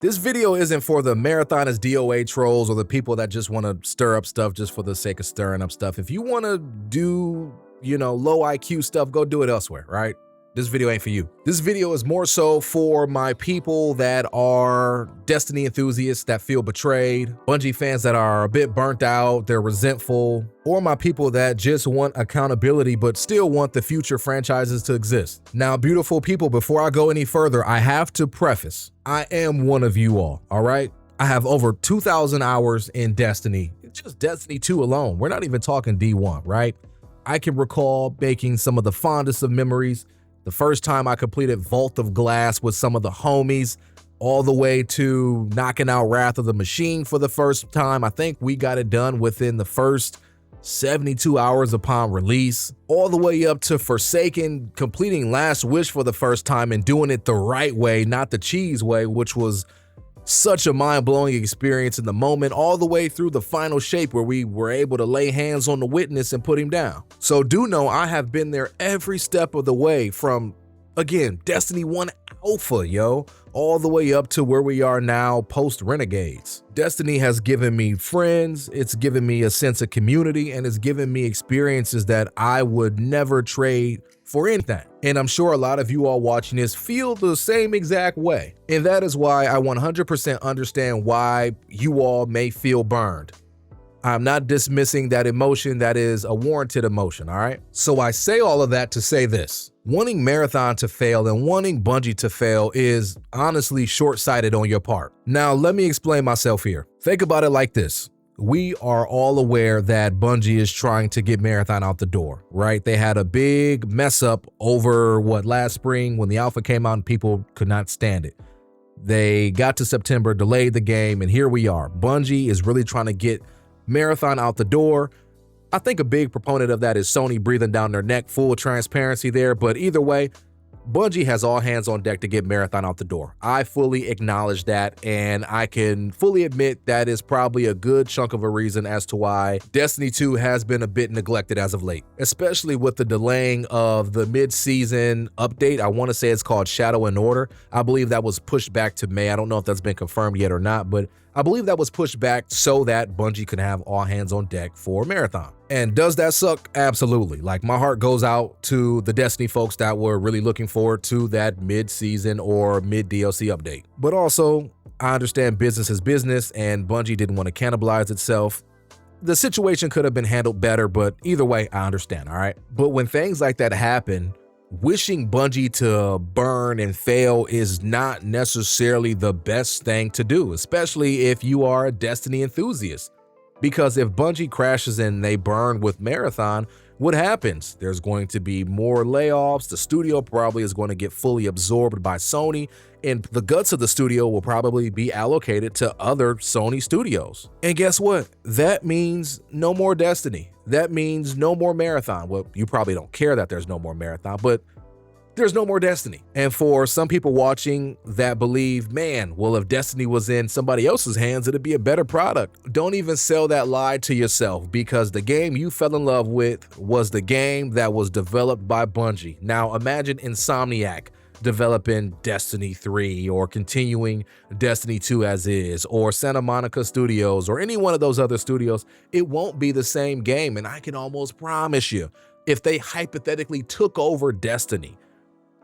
This video isn't for the marathonist DOA trolls or the people that just want to stir up stuff just for the sake of stirring up stuff. If you want to do, low IQ stuff, go do it elsewhere, right? This video ain't for you. This video is more so for my people that are Destiny enthusiasts that feel betrayed, Bungie fans that are a bit burnt out, they're resentful, or my people that just want accountability but still want the future franchises to exist. Now, beautiful people, before I go any further, I have to preface, I am one of you all right? I have over 2,000 hours in Destiny, just Destiny 2 alone. We're not even talking D1, right? I can recall making some of the fondest of memories. The first time I completed Vault of Glass with some of the homies, all the way to knocking out Wrath of the Machine for the first time. I think we got it done within the first 72 hours upon release, all the way up to Forsaken, completing Last Wish for the first time and doing it the right way, not the cheese way, which was such a mind-blowing experience in the moment, all the way through the final shape where we were able to lay hands on the witness and put him down. So do know I have been there every step of the way from, again, Destiny 1 Alpha, all the way up to where we are now post-Renegades. Destiny has given me friends, it's given me a sense of community, and it's given me experiences that I would never trade for anything. And I'm sure a lot of you all watching this feel the same exact way. And that is why I 100% understand why you all may feel burned. I'm not dismissing that emotion. That is a warranted emotion, all right? So I say all of that to say this. Wanting Marathon to fail and wanting Bungie to fail is honestly short-sighted on your part. Now, let me explain myself here. Think about it like this. We are all aware that Bungie is trying to get Marathon out the door, right? They had a big mess up over last spring when the alpha came out and people could not stand it. They got to September, delayed the game, and here we are. Bungie is really trying to get Marathon out the door. I think a big proponent of that is Sony breathing down their neck, full transparency there, but either way, Bungie has all hands on deck to get Marathon out the door. I fully acknowledge that, and I can fully admit that is probably a good chunk of a reason as to why Destiny 2 has been a bit neglected as of late, especially with the delaying of the mid-season update. I want to say it's called Shadow and Order. I believe that was pushed back to May. I don't know if that's been confirmed yet or not, but I believe that was pushed back so that Bungie can have all hands on deck for Marathon. And does that suck? Absolutely. Like, my heart goes out to the Destiny folks that were really looking forward to that mid-season or mid-DLC update. But also, I understand business is business and Bungie didn't want to cannibalize itself. The situation could have been handled better, but either way, I understand, all right? But when things like that happen, wishing Bungie to burn and fail is not necessarily the best thing to do, especially if you are a Destiny enthusiast. Because if Bungie crashes and they burn with Marathon, what happens? There's going to be more layoffs. The studio probably is going to get fully absorbed by Sony, and the guts of the studio will probably be allocated to other Sony studios. And guess what? That means no more Destiny. That means no more Marathon. Well, you probably don't care that there's no more Marathon, but there's no more Destiny. And for some people watching that believe, man, well, if Destiny was in somebody else's hands, it'd be a better product. Don't even sell that lie to yourself, because the game you fell in love with was the game that was developed by Bungie. Now imagine Insomniac developing Destiny 3 or continuing Destiny 2 as is, or Santa Monica Studios or any one of those other studios. It won't be the same game. And I can almost promise you, if they hypothetically took over Destiny,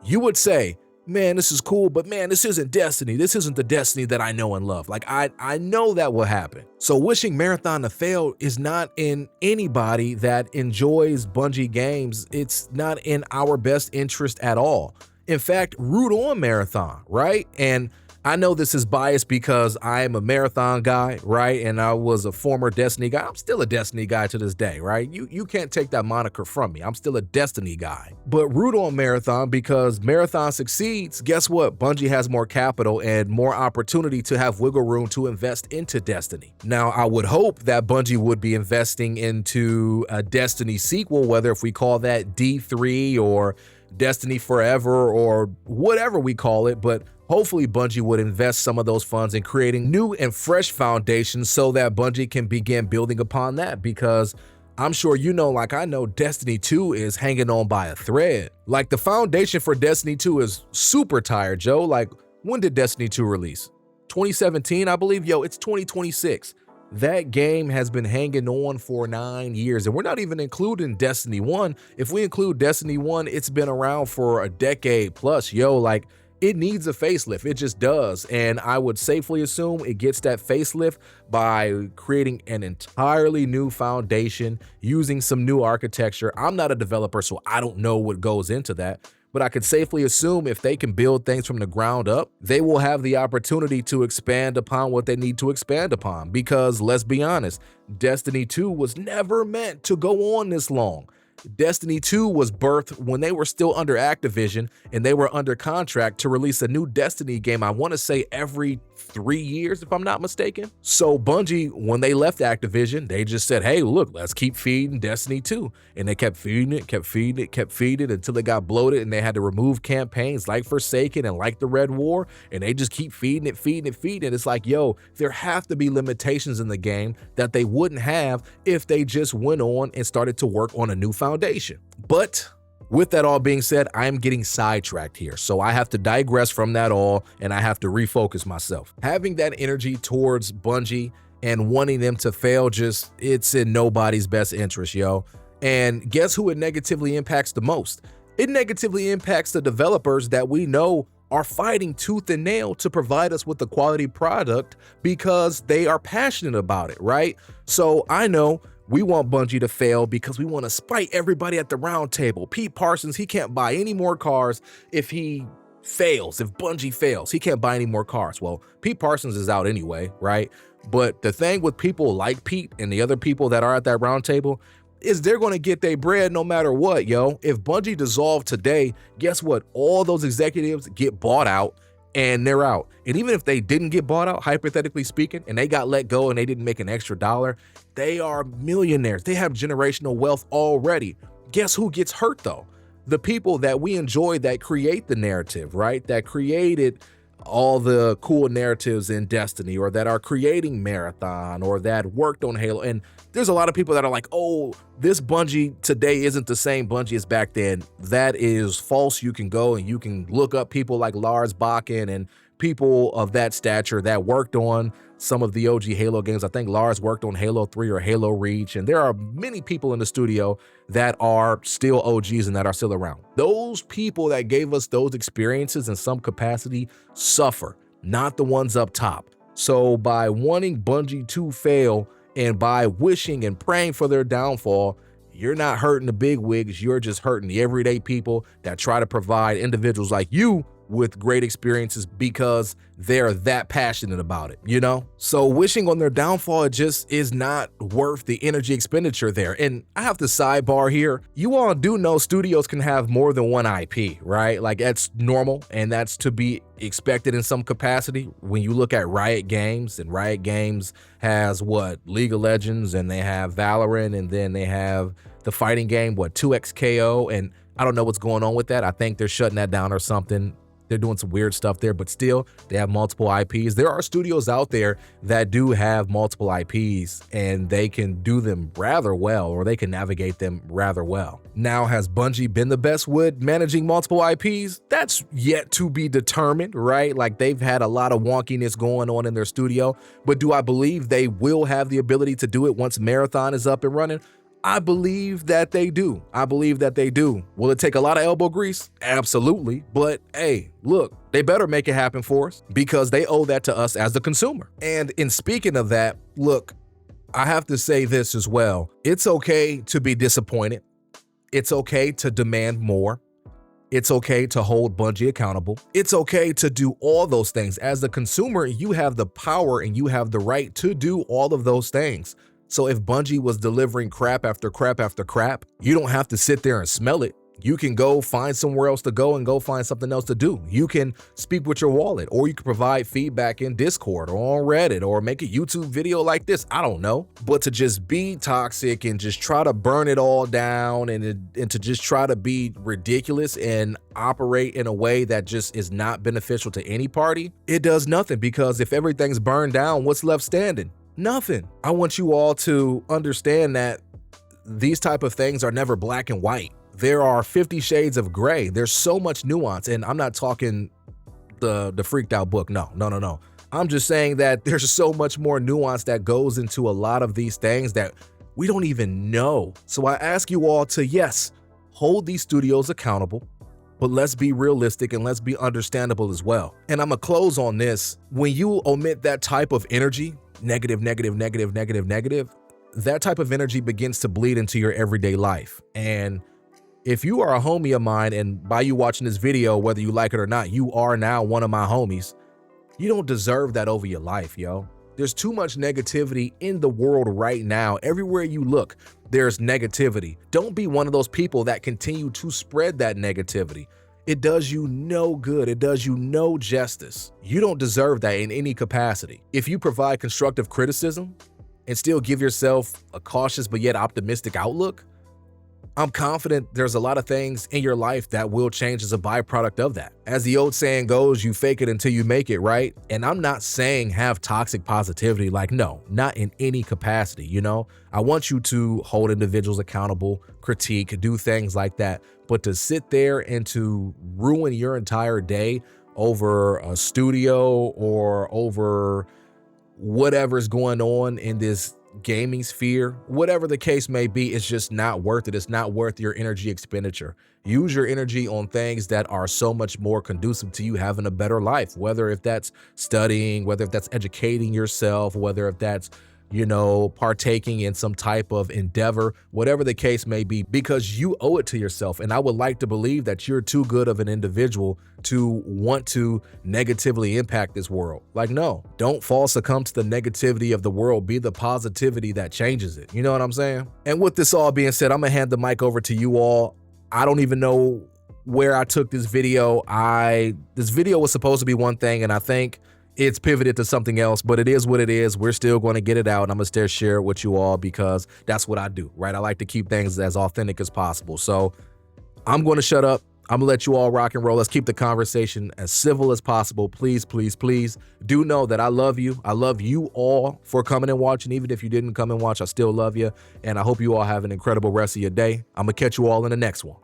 you would say, man, this is cool, but man, this isn't Destiny. This isn't the Destiny that I know and love. Like, I know that will happen. So wishing Marathon to fail is not in anybody that enjoys Bungie games. It's not in our best interest at all. In fact, root on Marathon, right? And I know this is biased because I am a Marathon guy, right? And I was a former Destiny guy. I'm still a Destiny guy to this day, right? You can't take that moniker from me. I'm still a Destiny guy. But root on Marathon, because Marathon succeeds, guess what? Bungie has more capital and more opportunity to have wiggle room to invest into Destiny. Now, I would hope that Bungie would be investing into a Destiny sequel, whether if we call that D3 or Destiny Forever or whatever we call it, but hopefully Bungie would invest some of those funds in creating new and fresh foundations so that Bungie can begin building upon that, because I'm sure you know, like I know, Destiny 2 is hanging on by a thread. Like, the foundation for Destiny 2 is super tired, Joe. Like, when did Destiny 2 release? 2017, I believe. Yo, it's 2026. That game has been hanging on for 9 years, and we're not even including Destiny 1. If we include Destiny 1, it's been around for a decade plus. Yo, like, it needs a facelift. It just does. And I would safely assume it gets that facelift by creating an entirely new foundation, using some new architecture. I'm not a developer, so I don't know what goes into that. But I could safely assume if they can build things from the ground up, they will have the opportunity to expand upon what they need to expand upon. Because let's be honest, Destiny 2 was never meant to go on this long. Destiny 2 was birthed when they were still under Activision and they were under contract to release a new Destiny game, I want to say every 3 years, if I'm not mistaken. So Bungie, when they left Activision, they just said, hey, look, let's keep feeding Destiny 2. And they kept feeding it until it got bloated and they had to remove campaigns like Forsaken and like the Red War. And they just keep feeding it. It's like, yo, there have to be limitations in the game that they wouldn't have if they just went on and started to work on a new foundation. But with that all being said, I'm getting sidetracked here. So I have to digress from that all and I have to refocus myself. Having that energy towards Bungie and wanting them to fail, it's in nobody's best interest, yo. And guess who it negatively impacts the most? It negatively impacts the developers that we know are fighting tooth and nail to provide us with a quality product because they are passionate about it, right? So I know we want Bungie to fail because we want to spite everybody at the round table. Pete Parsons, he can't buy any more cars if he fails. If Bungie fails, he can't buy any more cars. Well, Pete Parsons is out anyway, right? But the thing with people like Pete and the other people that are at that round table is they're going to get their bread no matter what, yo. If Bungie dissolved today, guess what? All those executives get bought out and they're out. And even if they didn't get bought out, hypothetically speaking, and they got let go and they didn't make an extra dollar, they are millionaires. They have generational wealth already. Guess who gets hurt though? The people that we enjoy that create the narrative, right? That created all the cool narratives in Destiny, or that are creating Marathon, or that worked on Halo. And there's a lot of people that are like, oh, this Bungie today isn't the same Bungie as back then. That is false. You can go and you can look up people like Lars Bakken and people of that stature that worked on some of the OG Halo games. I think Lars worked on Halo 3 or Halo Reach, and there are many people in the studio that are still OGs and that are still around. Those people that gave us those experiences in some capacity suffer, not the ones up top. So by wanting Bungie to fail and by wishing and praying for their downfall, you're not hurting the big wigs, you're just hurting the everyday people that try to provide individuals like you with great experiences because they're that passionate about it, you know? So wishing on their downfall, it just is not worth the energy expenditure there. And I have to sidebar here. You all do know studios can have more than one IP, right? Like that's normal and that's to be expected in some capacity. When you look at Riot Games, and Riot Games has what? League of Legends, and they have Valorant, and then they have the fighting game, what, 2XKO, and I don't know what's going on with that. I think they're shutting that down or something. They're doing some weird stuff there, but still, they have multiple IPs. There are studios out there that do have multiple IPs and they can do them rather well, or they can navigate them rather well. Now, has Bungie been the best with managing multiple IPs? That's yet to be determined, right? Like they've had a lot of wonkiness going on in their studio, but do I believe they will have the ability to do it once Marathon is up and running? I believe that they do. Will it take a lot of elbow grease? Absolutely. But hey, look, they better make it happen for us because they owe that to us as the consumer. And in speaking of that, look, I have to say this as well. It's okay to be disappointed. It's okay to demand more. It's okay to hold Bungie accountable. It's okay to do all those things. As the consumer, you have the power and you have the right to do all of those things. So if Bungie was delivering crap after crap after crap, you don't have to sit there and smell it. You can go find somewhere else to go and go find something else to do. You can speak with your wallet, or you can provide feedback in Discord or on Reddit, or make a YouTube video like this. I don't know. But to just be toxic and just try to burn it all down and to just try to be ridiculous and operate in a way that just is not beneficial to any party, it does nothing, because if everything's burned down, what's left standing? Nothing. I want you all to understand that these type of things are never black and white. There are 50 shades of gray. There's so much nuance. And I'm not talking the freaked out book. No. I'm just saying that there's so much more nuance that goes into a lot of these things that we don't even know. So I ask you all to, yes, hold these studios accountable, but let's be realistic and let's be understandable as well. And I'm gonna close on this. When you omit that type of energy, negative, negative, negative, negative, negative, that type of energy begins to bleed into your everyday life. And if you are a homie of mine, and by you watching this video, whether you like it or not, you are now one of my homies, you don't deserve that over your life, yo. There's too much negativity in the world right now. Everywhere you look, there's negativity. Don't be one of those people that continue to spread that negativity. It does you no good. It does you no justice. You don't deserve that in any capacity. If you provide constructive criticism and still give yourself a cautious but yet optimistic outlook, I'm confident there's a lot of things in your life that will change as a byproduct of that. As the old saying goes, you fake it until you make it, right? And I'm not saying have toxic positivity, like, no, not in any capacity, you know? I want you to hold individuals accountable, critique, do things like that. But to sit there and to ruin your entire day over a studio or over whatever's going on in this gaming sphere, whatever the case may be, it's just not worth it. It's not worth your energy expenditure. Use your energy on things that are so much more conducive to you having a better life, whether if that's studying, whether if that's educating yourself, whether if that's, you know, partaking in some type of endeavor, whatever the case may be, because you owe it to yourself. And I would like to believe that you're too good of an individual to want to negatively impact this world. Like, no, don't succumb to the negativity of the world. Be the positivity that changes it. You know what I'm saying? And with this all being said, I'm gonna hand the mic over to you all. I don't even know where I took this video. This video was supposed to be one thing, and I think it's pivoted to something else, but it is what it is. We're still going to get it out, and I'm going to still share it with you all because that's what I do, right? I like to keep things as authentic as possible. So I'm going to shut up. I'm going to let you all rock and roll. Let's keep the conversation as civil as possible. Please, please, please do know that I love you. I love you all for coming and watching. Even if you didn't come and watch, I still love you. And I hope you all have an incredible rest of your day. I'm going to catch you all in the next one.